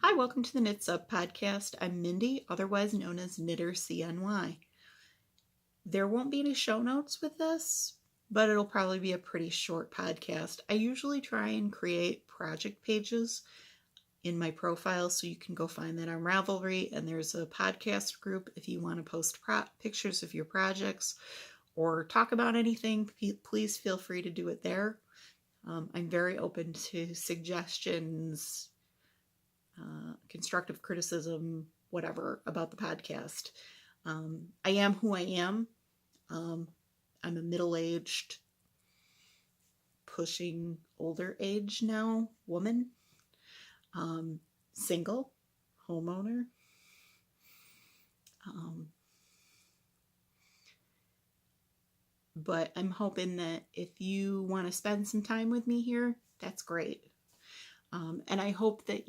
Hi, welcome to the Knits Up podcast. I'm Mindy, otherwise known as Knitter CNY. There won't be any show notes with this, but it'll probably be a pretty short podcast. I usually try and create project pages in my profile, so you can go find that on Ravelry, and there's a podcast group if you want to post pictures of your projects or talk about anything. Please feel free to do it there. I'm very open to suggestions, constructive criticism, whatever, about the podcast. I am who I am. I'm a middle-aged, pushing older age now woman, single, homeowner. But I'm hoping that if you want to spend some time with me here, that's great. And I hope that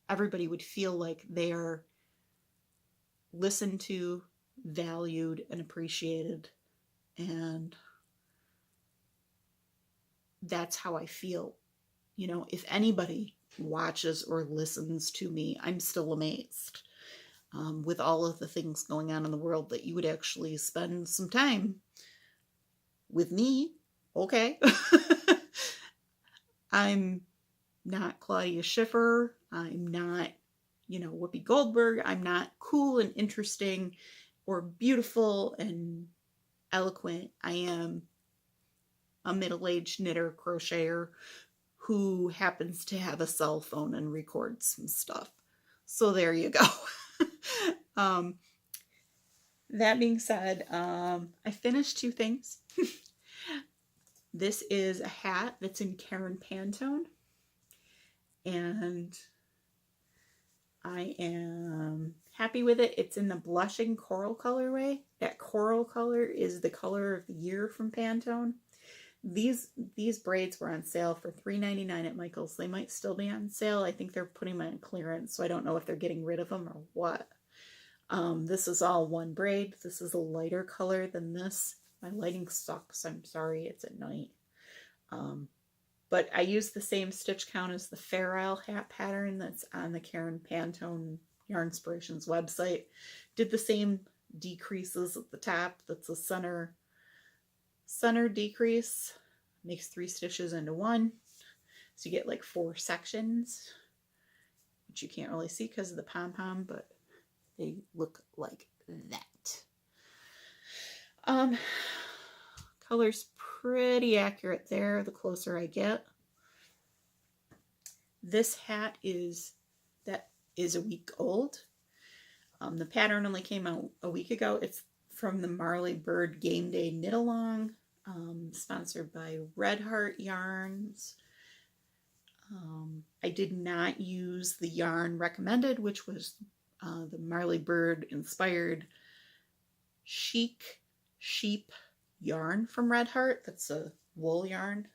everybody would feel like they're listened to, valued, and appreciated. And that's how I feel. You know, if anybody watches or listens to me, I'm still amazed with all of the things going on in the world, that you would actually spend some time with me. Okay. I'm not Claudia Schiffer. I'm not, Whoopi Goldberg. I'm not cool and interesting or beautiful and eloquent. I am a middle-aged knitter, crocheter who happens to have a cell phone and records some stuff. So there you go. That being said, I finished two things. This is a hat that's in Karen Pantone, and I am happy with it. It's in the blushing coral colorway. That coral color is the color of the year from Pantone. These braids were on sale for $3.99 at Michael's. They might still be on sale. I think they're putting them on clearance, so I don't know if they're getting rid of them or what. This is all one braid. This is a lighter color than this. My lighting sucks. I'm sorry. It's at night. But I used the same stitch count as the Fair Isle hat pattern that's on the Karen Pantone Yarnspirations website. Did the same decreases at the top. That's a center decrease. Makes 3 stitches into one. So you get like 4 sections, which you can't really see because of the pom-pom, but they look like that. Color's pretty accurate there, the closer I get. This hat is a week old. The pattern only came out a week ago. It's from the Marley Bird Game Day Knit Along, sponsored by Red Heart Yarns. I did not use the yarn recommended, which was the Marley Bird inspired Chic Sheep yarn from Red Heart. That's a wool yarn.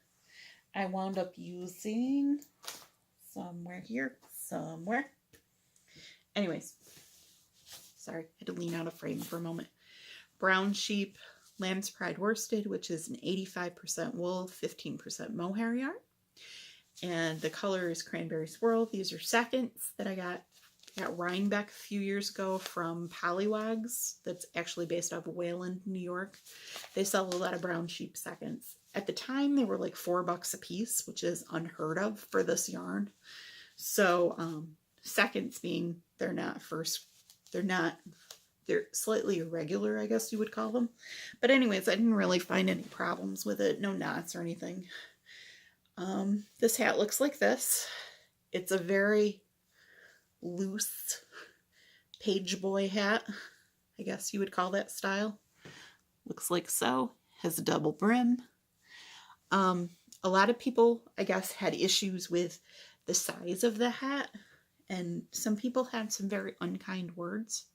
I wound up using somewhere. Anyways, sorry, I had to lean out of frame for a moment. Brown Sheep Lamb's Pride worsted, which is an 85% wool, 15% mohair yarn. And the color is Cranberry Swirl. These are seconds that I got at Rhinebeck a few years ago from Pollywogs. That's actually based out of Wayland, New York. They sell a lot of Brown Sheep seconds. At the time, they were like $4 a piece, which is unheard of for this yarn. So seconds being they're slightly irregular, I guess you would call them. But anyways, I didn't really find any problems with it. No knots or anything. This hat looks like this. It's a very loose page boy hat, I guess you would call that style. Looks like so. Has a double brim. A lot of people, I guess, had issues with the size of the hat, and some people had some very unkind words.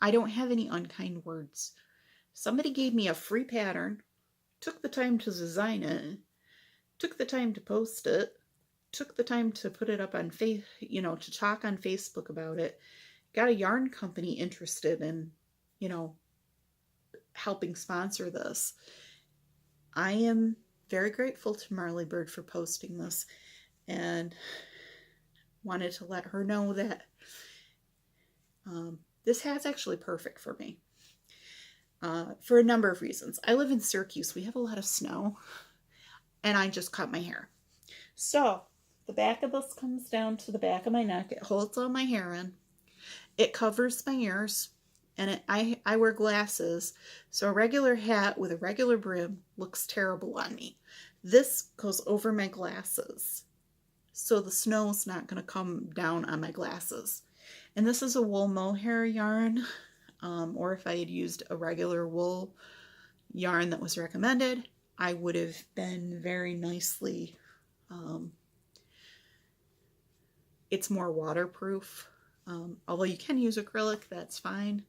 I don't have any unkind words. Somebody gave me a free pattern, took the time to design it, took the time to post it, took the time to put it up on to talk on Facebook about it, got a yarn company interested in, helping sponsor this. I am very grateful to Marley Bird for posting this. and wanted to let her know that this hat's actually perfect for me. For a number of reasons. I live in Syracuse. We have a lot of snow, and I just cut my hair. So the back of this comes down to the back of my neck. It holds all my hair in. It covers my ears, and I wear glasses, so a regular hat with a regular brim looks terrible on me. This goes over my glasses, so the snow's not going to come down on my glasses. And this is a wool mohair yarn, or if I had used a regular wool yarn that was recommended, I would have been very nicely, it's more waterproof. Although you can use acrylic, that's fine.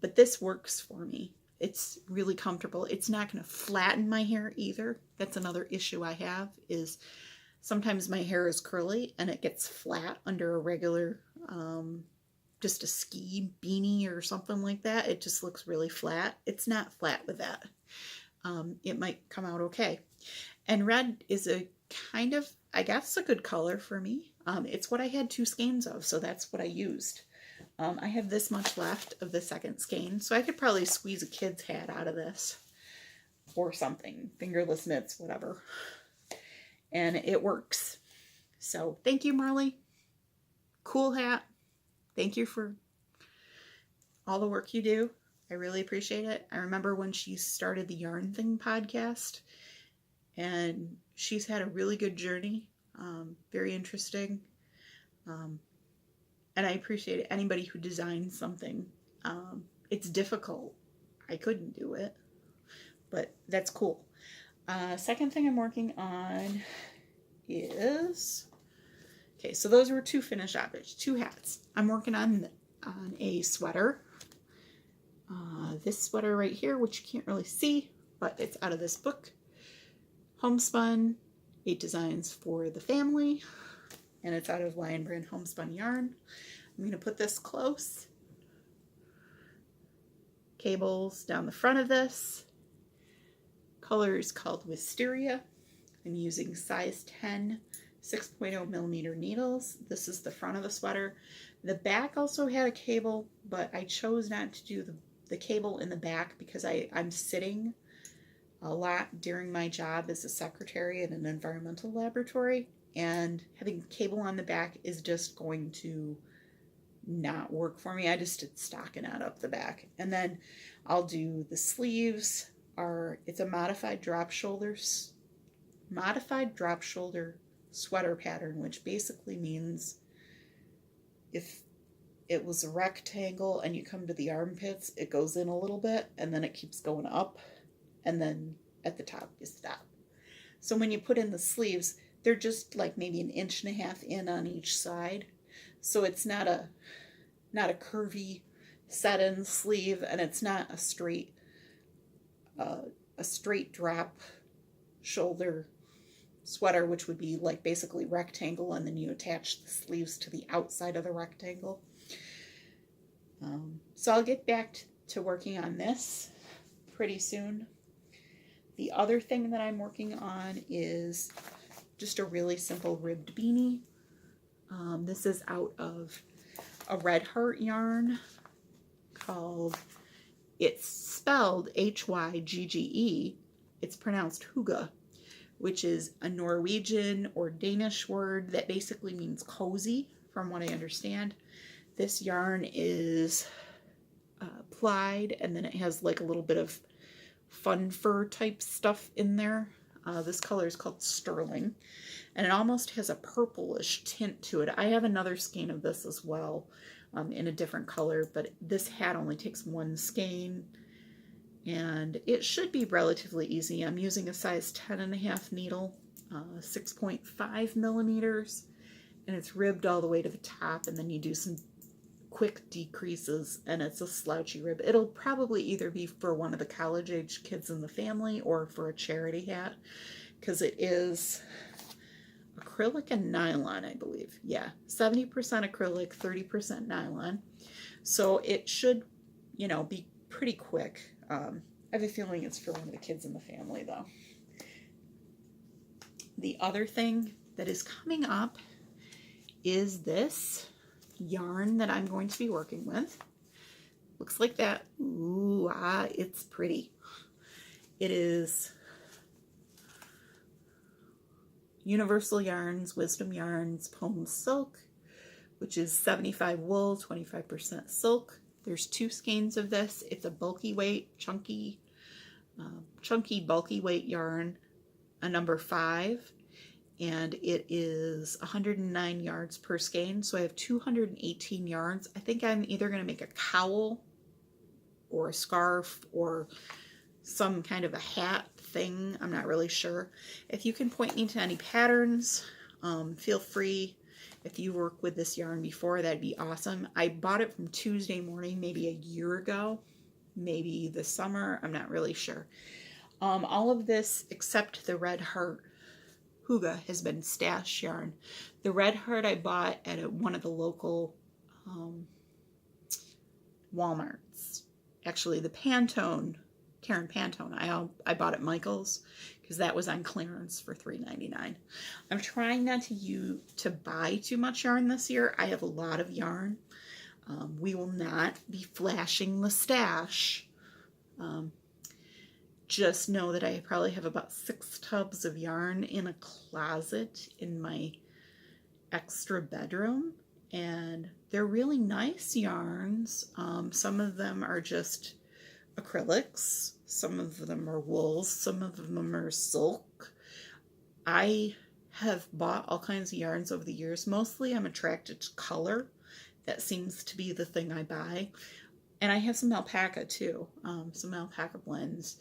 But this works for me. It's really comfortable. It's not going to flatten my hair either. That's another issue I have, is sometimes my hair is curly and it gets flat under a regular, just a ski beanie or something like that. It just looks really flat. It's not flat with that. It might come out okay. And red is a kind of, I guess, a good color for me. It's what I had 2 skeins of, so that's what I used. I have this much left of the second skein, so I could probably squeeze a kid's hat out of this or something. Fingerless mitts, whatever. And it works. So thank you, Marley. Cool hat. Thank you for all the work you do. I really appreciate it. I remember when she started the Yarn Thing podcast, and she's had a really good journey. Very interesting. And I appreciate anybody who designs something. It's difficult. I couldn't do it, but that's cool. Second thing I'm working on is, okay, so those were 2 finished objects, 2 hats. I'm working on a sweater. This sweater right here, which you can't really see, but it's out of this book. Homespun, 8 designs for the family, and it's out of Lion Brand Homespun yarn. I'm going to put this close. Cables down the front of this. Color is called Wisteria. I'm using size 10, 6.0 millimeter needles. This is the front of the sweater. The back also had a cable, but I chose not to do the cable in the back because I'm sitting a lot during my job as a secretary in an environmental laboratory, and having cable on the back is just going to not work for me. I just did stockinette up the back. And then I'll do the sleeves. It's a modified drop shoulder sweater pattern, which basically means if it was a rectangle and you come to the armpits, it goes in a little bit and then it keeps going up, and then at the top you stop. So when you put in the sleeves, they're just like maybe 1.5 inches in on each side. So it's not a curvy set-in sleeve, and it's not a straight drop shoulder sweater, which would be like basically rectangle, and then you attach the sleeves to the outside of the rectangle. So I'll get back to working on this pretty soon. The other thing that I'm working on is just a really simple ribbed beanie. This is out of a Red Heart yarn called, it's spelled Hygge. It's pronounced hygge, which is a Norwegian or Danish word that basically means cozy, from what I understand. This yarn is plied, and then it has like a little bit of fun fur type stuff in there. This color is called Sterling, and it almost has a purplish tint to it. I have another skein of this as well, in a different color, but this hat only takes 1 skein, and it should be relatively easy. I'm using a size 10.5 needle, 6.5 millimeters, and it's ribbed all the way to the top, and then you do some quick decreases, and it's a slouchy rib. It'll probably either be for one of the college-age kids in the family or for a charity hat, because it is acrylic and nylon, I believe. Yeah, 70% acrylic, 30% nylon. So it should, be pretty quick. I have a feeling it's for one of the kids in the family, though. The other thing that is coming up is this yarn that I'm going to be working with. Looks like that. Ooh, it's pretty. It is Universal Yarns, Wisdom Yarns, Poem Silk, which is 75 wool, 25% silk. There's 2 skeins of this. It's a bulky weight, chunky, bulky weight yarn, a number 5, and it is 109 yards per skein. So I have 218 yarns. I think I'm either going to make a cowl or a scarf or some kind of a hat thing. I'm not really sure. If you can point me to any patterns, feel free. If you work with this yarn before, that'd be awesome. I bought it from Tuesday Morning maybe a year ago, maybe this summer. I'm not really sure. All of this except the Red Heart Hygge has been stash yarn. The Red Heart I bought at one of the local Walmarts. Actually, the Pantone, Karen Pantone, I bought at Michael's because that was on clearance for $3.99. I'm trying not to buy too much yarn this year. I have a lot of yarn. We will not be flashing the stash. Just know that I probably have about 6 tubs of yarn in a closet in my extra bedroom, and they're really nice yarns. Some of them are just acrylics, some of them are wools, some of them are silk. I have bought all kinds of yarns over the years. Mostly I'm attracted to color. That seems to be the thing I buy. And I have some alpaca too, some alpaca blends,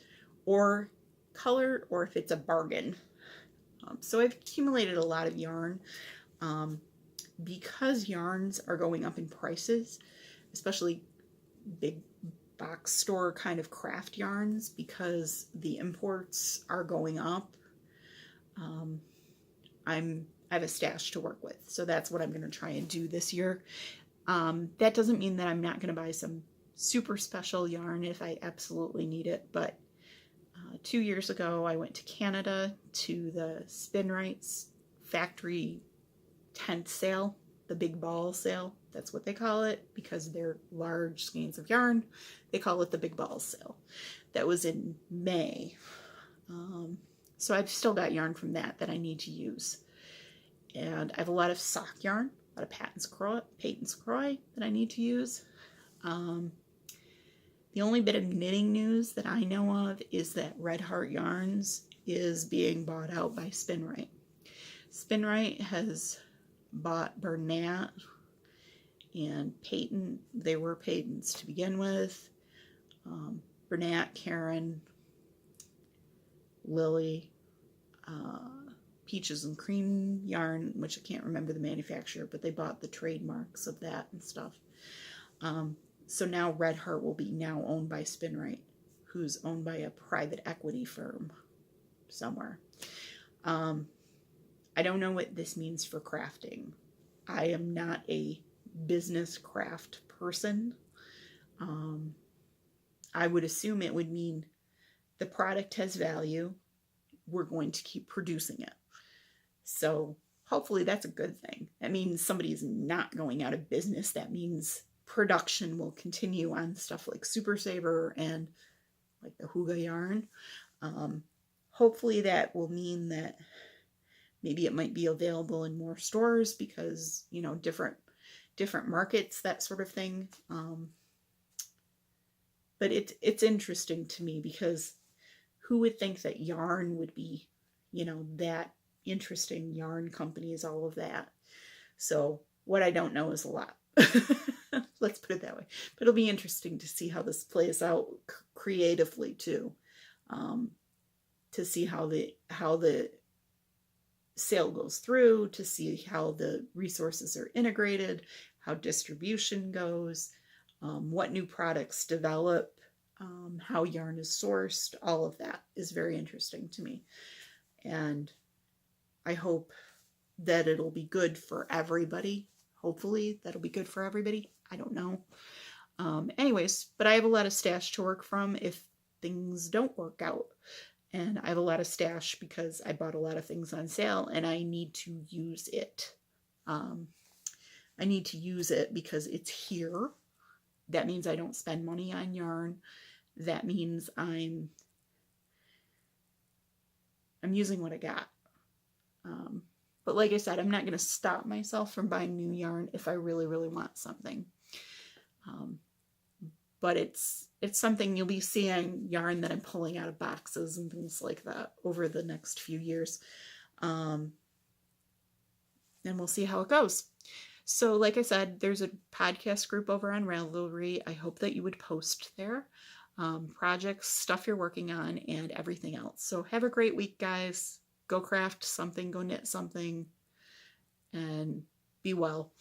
or color, or if it's a bargain. So I've accumulated a lot of yarn. Because yarns are going up in prices, especially big box store kind of craft yarns, because the imports are going up, I have a stash to work with. So that's what I'm going to try and do this year. That doesn't mean that I'm not going to buy some super special yarn if I absolutely need it, but 2 years ago I went to Canada to the Spinrights factory tent sale, the big ball sale. That's what they call it because they're large skeins of yarn. They call it the big ball sale. That was in May. So I've still got yarn from that I need to use. And I have a lot of sock yarn, a lot of Patons Croix that I need to use. The only bit of knitting news that I know of is that Red Heart Yarns is being bought out by Spinrite. Spinrite has bought Bernat and Peyton. They were Peytons to begin with. Bernat, Karen, Lily, Peaches and Cream yarn, which I can't remember the manufacturer, but they bought the trademarks of that and stuff. So now Red Heart will be now owned by Spinrite, who's owned by a private equity firm somewhere. I don't know what this means for crafting. I am not a business craft person. I would assume it would mean the product has value. We're going to keep producing it. So hopefully that's a good thing. That means somebody's not going out of business. That means production will continue on stuff like Super Saver and like the Hygge yarn. Hopefully that will mean that maybe it might be available in more stores because, you know, different markets, that sort of thing. But it's interesting to me because who would think that yarn would be, you know, that interesting, yarn companies, all of that. So what I don't know is a lot. Let's put it that way. But it'll be interesting to see how this plays out creatively too. To see how the sale goes through, to see how the resources are integrated, how distribution goes, what new products develop, how yarn is sourced. All of that is very interesting to me. And I hope that it'll be good for everybody. Hopefully that'll be good for everybody. I don't know. Anyways, but I have a lot of stash to work from if things don't work out. And I have a lot of stash because I bought a lot of things on sale and I need to use it. I need to use it because it's here. That means I don't spend money on yarn. That means I'm using what I got. But like I said, I'm not going to stop myself from buying new yarn if I really, really want something. But it's something you'll be seeing yarn that I'm pulling out of boxes and things like that over the next few years. And we'll see how it goes. So like I said, there's a podcast group over on Ravelry. I hope that you would post there. Projects, stuff you're working on, and everything else. So have a great week, guys. Go craft something, go knit something, and be well.